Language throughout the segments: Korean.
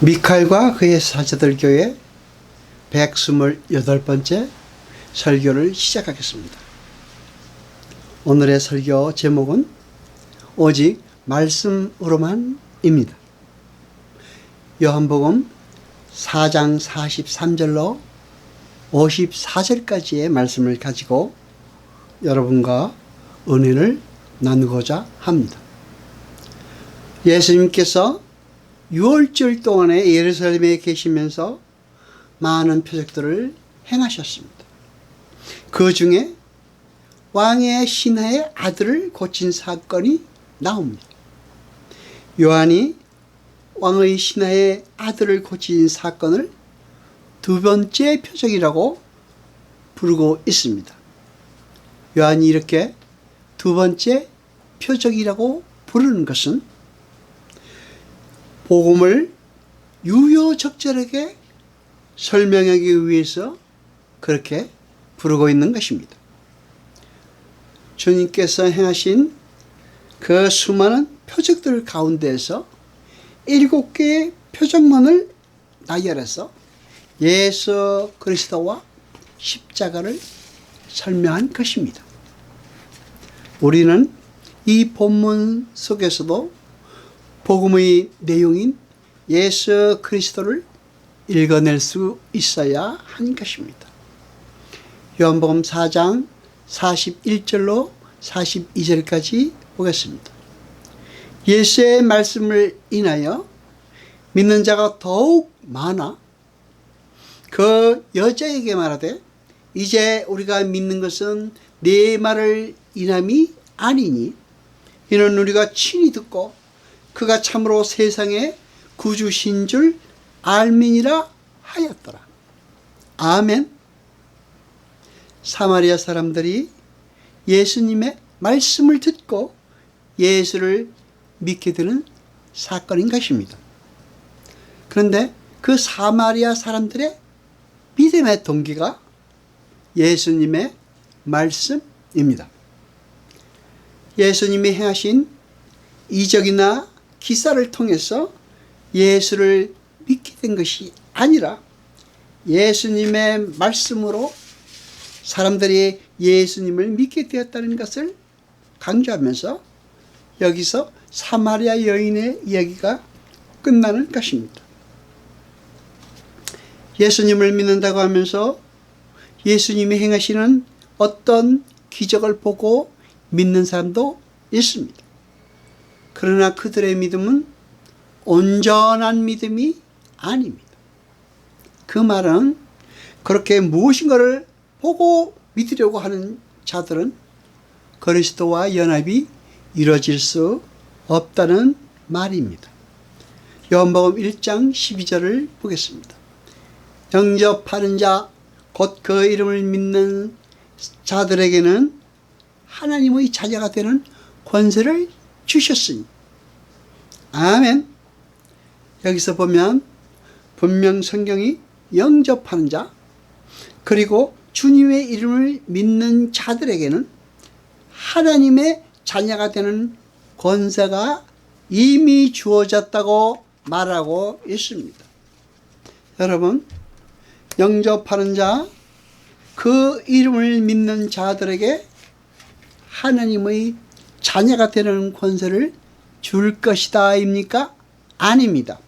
미칼과 그의 사제들 교회 128번째 설교를 시작하겠습니다. 오늘의 설교 제목은 오직 말씀으로만입니다. 요한복음 4장 43절로 54절까지의 말씀을 가지고 여러분과 은혜를 나누고자 합니다. 예수님께서 6월절 동안에 예루살렘에 계시면서 많은 표적들을 행하셨습니다. 그 중에 왕의 신하의 아들을 고친 사건이 나옵니다. 요한이 왕의 신하의 아들을 고친 사건을 두 번째 표적이라고 부르고 있습니다. 요한이 이렇게 두 번째 표적이라고 부르는 것은 복음을 유효적절하게 설명하기 위해서 그렇게 부르고 있는 것입니다. 주님께서 행하신 그 수많은 표적들 가운데에서 7개의 표적만을 나열해서 예수 그리스도와 십자가를 설명한 것입니다. 우리는 이 본문 속에서도 복음의 내용인 예수 그리스도를 읽어낼 수 있어야 하는 것입니다. 요한복음 4장 41절로 42절까지 보겠습니다. 예수의 말씀을 인하여 믿는 자가 더욱 많아 그 여자에게 말하되 이제 우리가 믿는 것은 네 말을 인함이 아니니 이는 우리가 친히 듣고 그가 참으로 세상의 구주신 줄 알미니라 하였더라. 아멘. 사마리아 사람들이 예수님의 말씀을 듣고 예수를 믿게 되는 사건인 것입니다. 그런데 그 사마리아 사람들의 믿음의 동기가 예수님의 말씀입니다. 예수님이 행하신 이적이나 기사를 통해서 예수를 믿게 된 것이 아니라 예수님의 말씀으로 사람들이 예수님을 믿게 되었다는 것을 강조하면서 여기서 사마리아 여인의 이야기가 끝나는 것입니다. 예수님을 믿는다고 하면서 예수님이 행하시는 어떤 기적을 보고 믿는 사람도 있습니다. 그러나 그들의 믿음은 온전한 믿음이 아닙니다. 그 말은 그렇게 무엇인가를 보고 믿으려고 하는 자들은 그리스도와 연합이 이루어질 수 없다는 말입니다. 요한복음 1장 12절을 보겠습니다. 영접하는 자, 곧 그 이름을 믿는 자들에게는 하나님의 자녀가 되는 권세를 주셨으니. 아멘. 여기서 보면 분명 성경이 영접하는 자 그리고 주님의 이름을 믿는 자들에게는 하나님의 자녀가 되는 권세가 이미 주어졌다고 말하고 있습니다. 여러분, 영접하는 자, 그 이름을 믿는 자들에게 하나님의 자녀가 되는 권세를 줄 것이다 입니까? 아닙니다.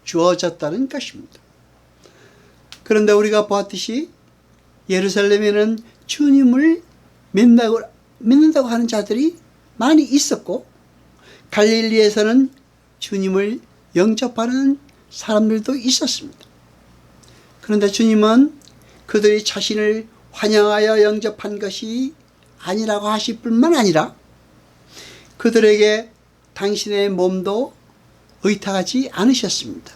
주어졌다는 것입니다. 그런데 우리가 보았듯이 예루살렘에는 주님을 믿는다고 하는 자들이 많이 있었고 갈릴리에서는 주님을 영접하는 사람들도 있었습니다. 그런데 주님은 그들이 자신을 환영하여 영접한 것이 아니라고 하실 뿐만 아니라 그들에게 당신의 몸도 의탁하지 않으셨습니다.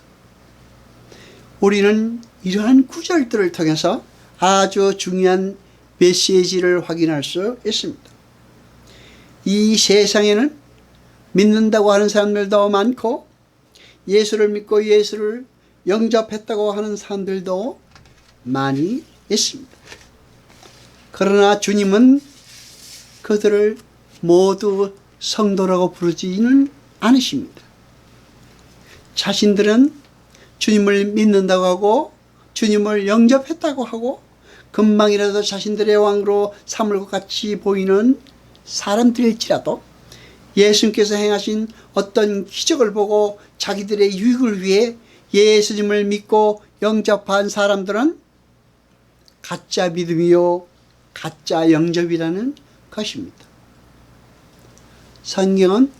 우리는 이러한 구절들을 통해서 아주 중요한 메시지를 확인할 수 있습니다. 이 세상에는 믿는다고 하는 사람들도 많고 예수를 믿고 예수를 영접했다고 하는 사람들도 많이 있습니다. 그러나 주님은 그들을 모두 성도라고 부르지는 않으십니다. 자신들은 주님을 믿는다고 하고 주님을 영접했다고 하고 금방이라도 자신들의 왕으로 삼을 것 같이 보이는 사람들일지라도 예수님께서 행하신 어떤 기적을 보고 자기들의 유익을 위해 예수님을 믿고 영접한 사람들은 가짜 믿음이요 가짜 영접이라는 것입니다. 성경은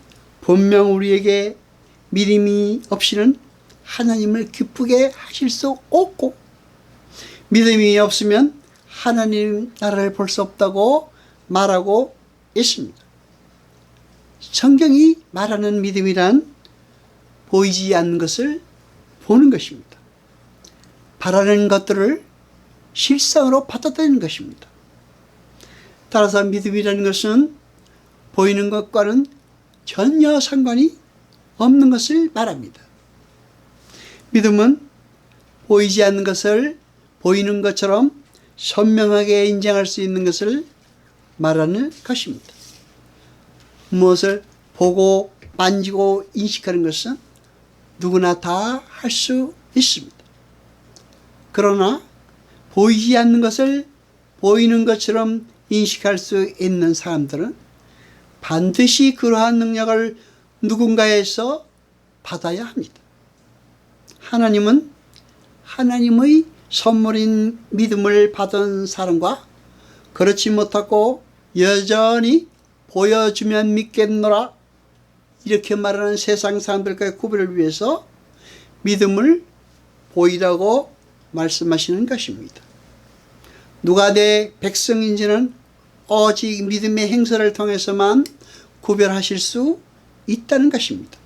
분명 우리에게 믿음이 없이는 하나님을 기쁘게 하실 수 없고 믿음이 없으면 하나님 나라를 볼 수 없다고 말하고 있습니다. 성경이 말하는 믿음이란 보이지 않는 것을 보는 것입니다. 바라는 것들을 실상으로 받아들이는 것입니다. 따라서 믿음이라는 것은 보이는 것과는 전혀 상관이 없는 것을 말합니다. 믿음은 보이지 않는 것을 보이는 것처럼 선명하게 인정할 수 있는 것을 말하는 것입니다. 무엇을 보고 만지고 인식하는 것은 누구나 다 할 수 있습니다. 그러나 보이지 않는 것을 보이는 것처럼 인식할 수 있는 사람들은 반드시 그러한 능력을 누군가에서 받아야 합니다. 하나님은 하나님의 선물인 믿음을 받은 사람과 그렇지 못하고 여전히 보여주면 믿겠노라 이렇게 말하는 세상 사람들과의 구별을 위해서 믿음을 보이라고 말씀하시는 것입니다. 누가 내 백성인지는 오직 믿음의 행사를 통해서만 구별하실 수 있다는 것입니다.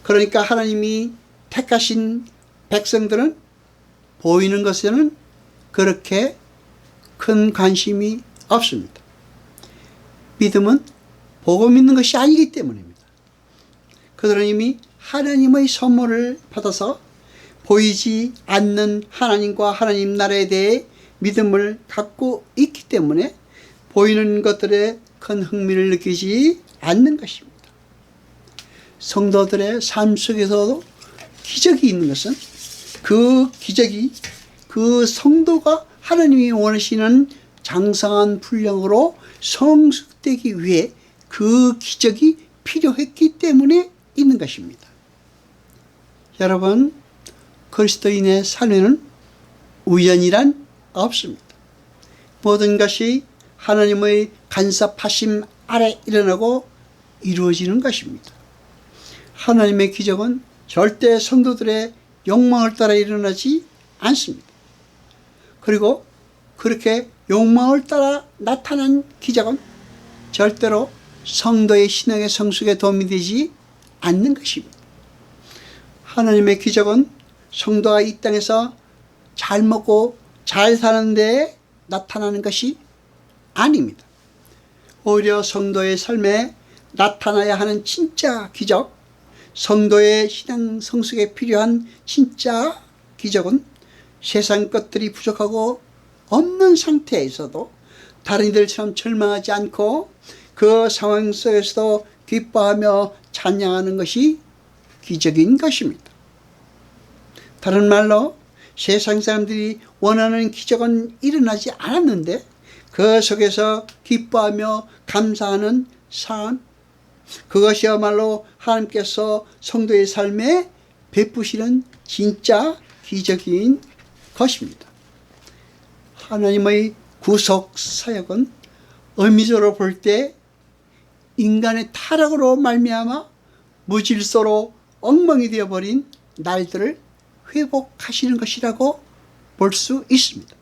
그러니까 하나님이 택하신 백성들은 보이는 것에는 그렇게 큰 관심이 없습니다. 믿음은 보고 믿는 것이 아니기 때문입니다. 그들은 이미 하나님의 선물을 받아서 보이지 않는 하나님과 하나님 나라에 대해 믿음을 갖고 있기 때문에 보이는 것들에 큰 흥미를 느끼지 않는 것입니다. 성도들의 삶 속에서도 기적이 있는 것은 그 기적이 그 성도가 하나님이 원하시는 장성한 분량으로 성숙되기 위해 그 기적이 필요했기 때문에 있는 것입니다. 여러분, 그리스도인의 삶에는 우연이란 없습니다. 모든 것이 하나님의 간섭하심 아래 일어나고 이루어지는 것입니다. 하나님의 기적은 절대 성도들의 욕망을 따라 일어나지 않습니다. 그리고 그렇게 욕망을 따라 나타난 기적은 절대로 성도의 신앙의 성숙에 도움이 되지 않는 것입니다. 하나님의 기적은 성도가 이 땅에서 잘 먹고 잘 사는 데에 나타나는 것이 아닙니다. 오히려 성도의 삶에 나타나야 하는 진짜 기적, 성도의 신앙 성숙에 필요한 진짜 기적은 세상 것들이 부족하고 없는 상태에서도 다른 이들처럼 절망하지 않고 그 상황 속에서도 기뻐하며 찬양하는 것이 기적인 것입니다. 다른 말로 세상 사람들이 원하는 기적은 일어나지 않았는데 그 속에서 기뻐하며 감사하는 삶, 그것이야말로 하나님께서 성도의 삶에 베푸시는 진짜 기적인 것입니다. 하나님의 구속 사역은 의미적으로 볼 때 인간의 타락으로 말미암아 무질서로 엉망이 되어버린 날들을 회복하시는 것이라고 볼 수 있습니다.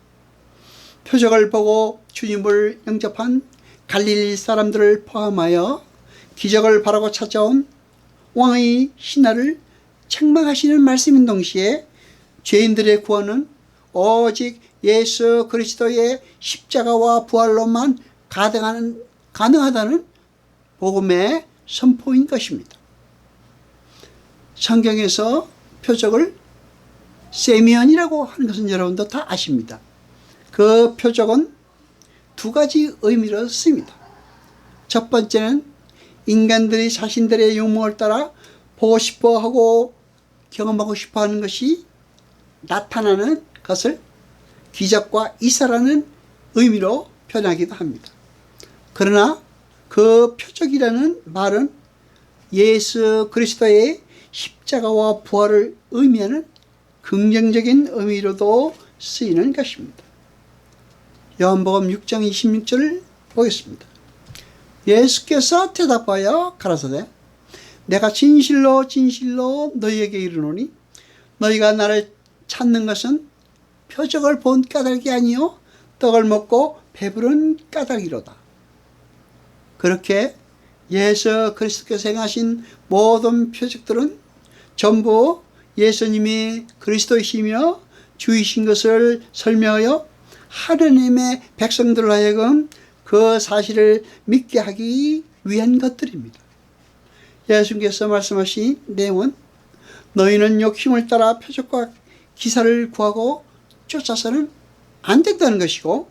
표적을 보고 주님을 영접한 갈릴리 사람들을 포함하여 기적을 바라고 찾아온 왕의 신하를 책망하시는 말씀인 동시에 죄인들의 구원은 오직 예수 그리스도의 십자가와 부활로만 가능하다는 복음의 선포인 것입니다. 성경에서 표적을 세미언이라고 하는 것은 여러분도 다 아십니다. 그 표적은 두 가지 의미로 씁니다. 첫 번째는 인간들이 자신들의 욕망을 따라 보고 싶어 하고 경험하고 싶어 하는 것이 나타나는 것을 기적과 이사라는 의미로 표현하기도 합니다. 그러나 그 표적이라는 말은 예수 그리스도의 십자가와 부활을 의미하는 긍정적인 의미로도 쓰이는 것입니다. 요한복음 6장 26절을 보겠습니다. 예수께서 대답하여 가라사대 내가 진실로 진실로 너희에게 이르노니 너희가 나를 찾는 것은 표적을 본 까닭이 아니요 떡을 먹고 배부른 까닭이로다. 그렇게 예수 그리스도께서 행하신 모든 표적들은 전부 예수님이 그리스도이시며 주이신 것을 설명하여 하느님의 백성들로 하여금 그 사실을 믿게 하기 위한 것들입니다. 예수님께서 말씀하신 내용은 너희는 욕심을 따라 표적과 기사를 구하고 쫓아서는 안 된다는 것이고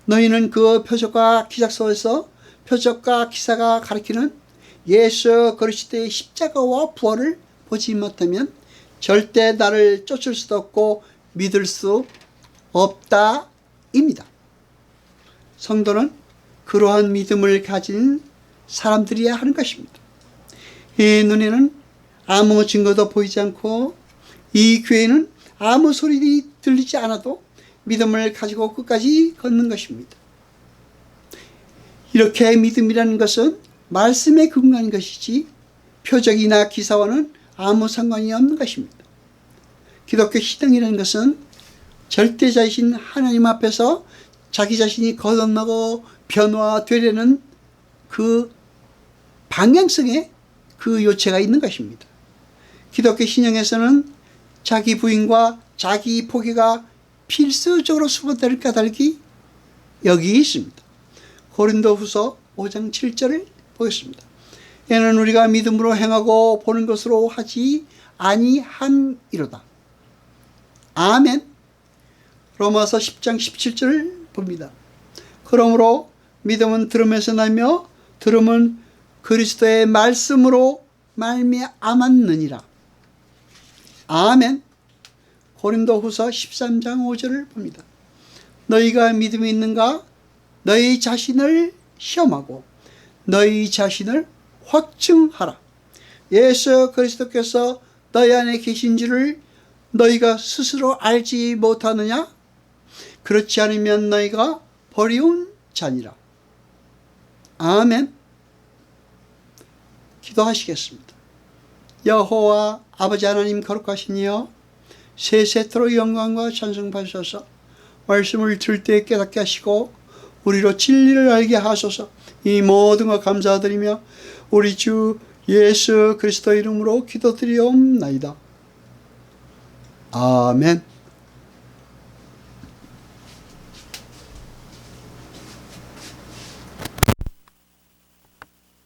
너희는 그 표적과 기사 속에서 표적과 기사가 가리키는 예수 그리스도의 십자가와 부활을 보지 못하면 절대 나를 쫓을 수도 없고 믿을 수 없다입니다. 성도는 그러한 믿음을 가진 사람들이야 하는 것입니다. 이 눈에는 아무 증거도 보이지 않고 이 귀에는 아무 소리 들리지 않아도 믿음을 가지고 끝까지 걷는 것입니다. 이렇게 믿음이라는 것은 말씀에 근거한 것이지 표적이나 기사와는 아무 상관이 없는 것입니다. 기독교 신앙이라는 것은 절대자이신 하나님 앞에서 자기 자신이 거듭나고 변화되려는 그 방향성에 그 요체가 있는 것입니다. 기독교 신앙에서는 자기 부인과 자기 포기가 필수적으로 수반될 까닭이 여기 있습니다. 고린도후서 5장 7절을 보겠습니다. 이는 우리가 믿음으로 행하고 보는 것으로 하지 아니함이로다. 아멘. 로마서 10장 17절을 봅니다. 그러므로 믿음은 들음에서 나며 들음은 그리스도의 말씀으로 말미암았느니라. 아멘. 고린도후서 13장 5절을 봅니다. 너희가 믿음이 있는가? 너희 자신을 시험하고 너희 자신을 확증하라. 예수 그리스도께서 너희 안에 계신 줄을 너희가 스스로 알지 못하느냐? 그렇지 않으면 너희가 버리운 자니라. 아멘. 기도하시겠습니다. 여호와 아버지 하나님 거룩하시니여 세세토록 영광과 찬송 받으소서. 말씀을 들을 때 깨닫게 하시고 우리로 진리를 알게 하소서. 이 모든 것 감사드리며 우리 주 예수 그리스도 이름으로 기도드리옵나이다. 아멘.